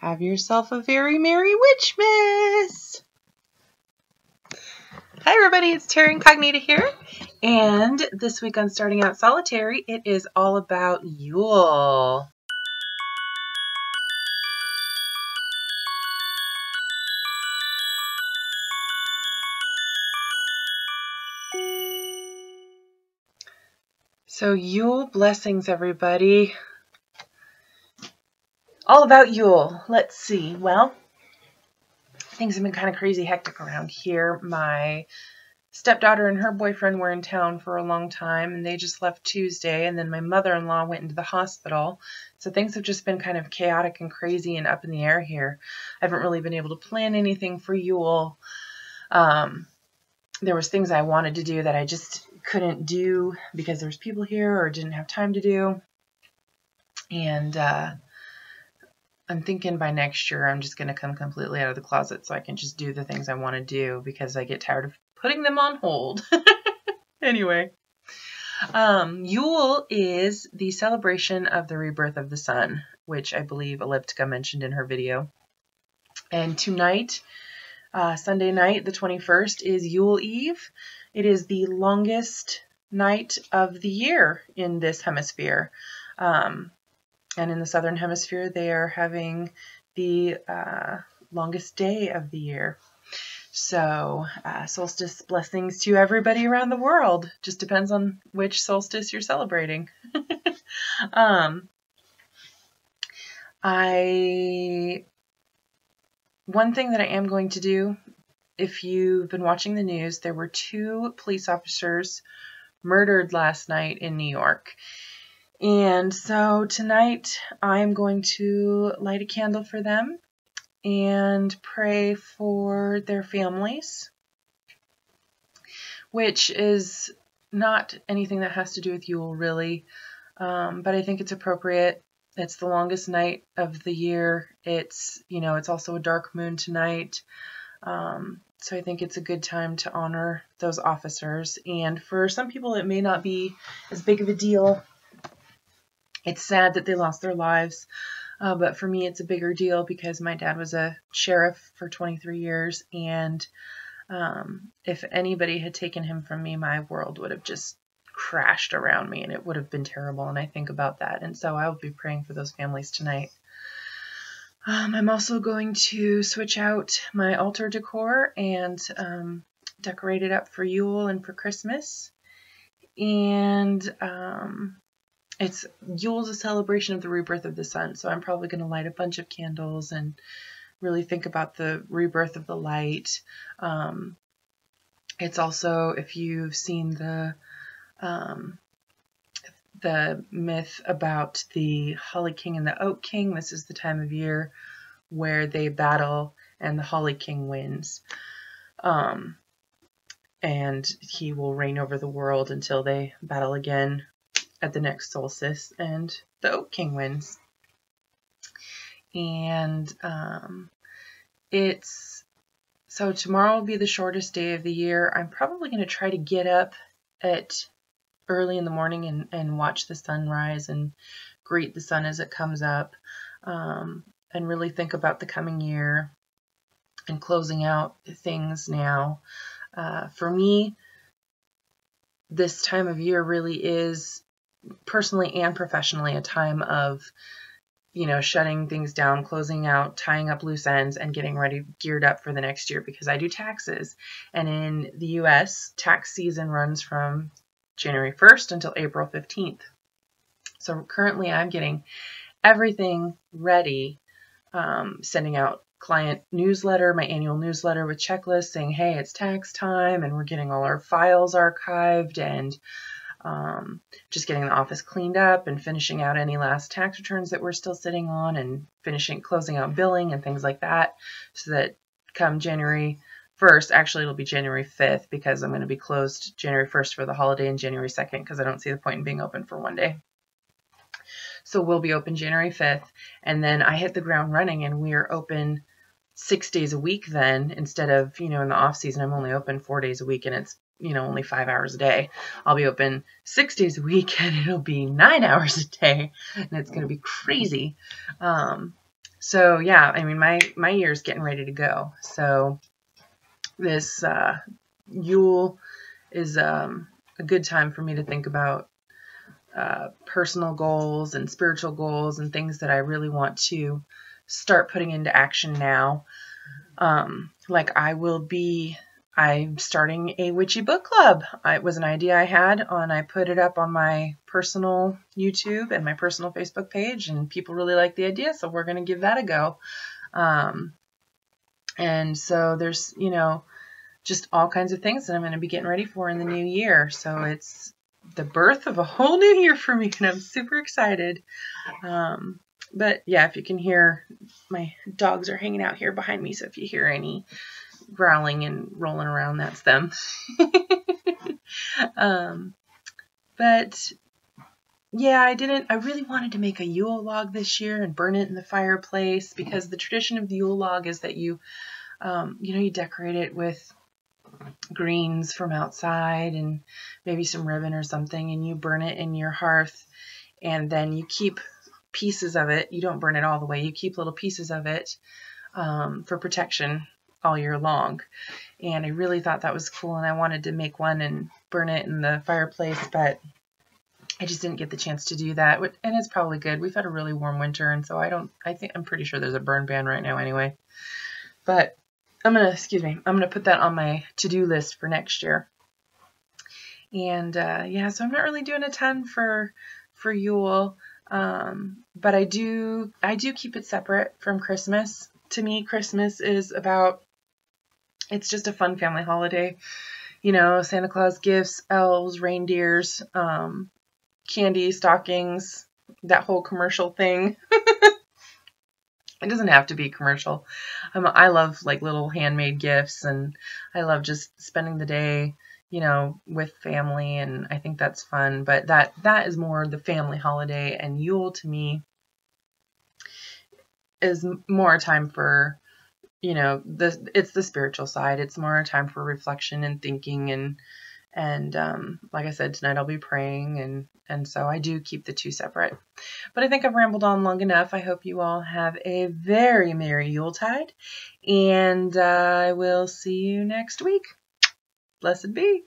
Have yourself a very merry Witchmas! Hi everybody, it's Terry Incognita here, and this week on Starting Out Solitary, it is all about Yule. So Yule blessings, everybody. All about Yule. Let's see. Well, things have been kind of crazy hectic around here. My stepdaughter and her boyfriend were in town for a long time, and they just left Tuesday, and then my mother-in-law went into the hospital. So things have just been kind of chaotic and crazy and up in the air here. I haven't really been able to plan anything for Yule. There was things I wanted to do that I just couldn't do because there was people here or didn't have time to do. And I'm thinking by next year I'm just going to come completely out of the closet so I can just do the things I want to do because I get tired of putting them on hold. Anyway, Yule is the celebration of the rebirth of the sun, which I believe Elliptica mentioned in her video. And tonight, Sunday night, the 21st, is Yule Eve. It is the longest night of the year in this hemisphere. And in the southern hemisphere, they are having the longest day of the year. So solstice blessings to everybody around the world. Just depends on which solstice you're celebrating. One thing that I am going to do, if you've been watching the news, there were 2 police officers murdered last night in New York. And so tonight I'm going to light a candle for them and pray for their families, which is not anything that has to do with Yule really, but I think it's appropriate. It's the longest night of the year. It's also a dark moon tonight. So I think it's a good time to honor those officers. And for some people, it may not be as big of a deal. It's sad that they lost their lives. But for me, it's a bigger deal because my dad was a sheriff for 23 years. And if anybody had taken him from me, my world would have just crashed around me and it would have been terrible. And I think about that. And so I will be praying for those families tonight. I'm also going to switch out my altar decor and decorate it up for Yule and for Christmas. And Yule's a celebration of the rebirth of the sun. So I'm probably going to light a bunch of candles and really think about the rebirth of the light. It's also, if you've seen the myth about the Holly King and the Oak King, this is the time of year where they battle and the Holly King wins. And he will reign over the world until they battle again at the next solstice and the Oak King wins. And so tomorrow will be the shortest day of the year. I'm probably going to try to get up at early in the morning and watch the sunrise and greet the sun as it comes up, and really think about the coming year and closing out things now. For me, this time of year really is, personally and professionally, a time of shutting things down, closing out, tying up loose ends, and getting ready, geared up for the next year, because I do taxes. And in the US, tax season runs from January 1st until April 15th. So currently I'm getting everything ready, sending out client newsletter, my annual newsletter with checklists saying, hey, it's tax time, and we're getting all our files archived, and just getting the office cleaned up and finishing out any last tax returns that we're still sitting on, and closing out billing and things like that, so that come January 1st, actually it'll be January 5th because I'm going to be closed January 1st for the holiday and January 2nd because I don't see the point in being open for one day. So we'll be open January 5th, and then I hit the ground running, and we are open 6 days a week then, instead of, in the off season, I'm only open 4 days a week and it's, only 5 hours a day. I'll be open 6 days a week and it'll be 9 hours a day, and it's going to be crazy. So yeah, I mean, my year's getting ready to go. So this Yule is a good time for me to think about personal goals and spiritual goals and things that I really want to start putting into action now. Like I'm starting a witchy book club. It was an idea I had, and I put it up on my personal YouTube and my personal Facebook page, and people really like the idea, so we're going to give that a go. And so there's, just all kinds of things that I'm going to be getting ready for in the new year. So it's the birth of a whole new year for me, and I'm super excited. But yeah, if you can hear, my dogs are hanging out here behind me, so if you hear any growling and rolling around, that's them. But yeah, I really wanted to make a Yule log this year and burn it in the fireplace, because the tradition of the Yule log is that you decorate it with greens from outside and maybe some ribbon or something, and you burn it in your hearth, and then you keep pieces of it. You don't burn it all the way. You keep little pieces of it for protection all year long. And I really thought that was cool, and I wanted to make one and burn it in the fireplace, but I just didn't get the chance to do that. And it's probably good. We've had a really warm winter, and so I'm pretty sure there's a burn ban right now anyway. But I'm gonna put that on my to-do list for next year. And yeah, so I'm not really doing a ton for Yule, but I do keep it separate from Christmas. To me, Christmas is it's just a fun family holiday. Santa Claus gifts, elves, reindeers, candy, stockings, that whole commercial thing. It doesn't have to be commercial. I love like little handmade gifts, and I love just spending the day, with family, and I think that's fun. But that is more the family holiday, and Yule to me is more time for, it's the spiritual side. It's more a time for reflection and thinking, and like I said, tonight I'll be praying, and so I do keep the two separate. But I think I've rambled on long enough. I hope you all have a very merry Yuletide, and I will see you next week. Blessed be.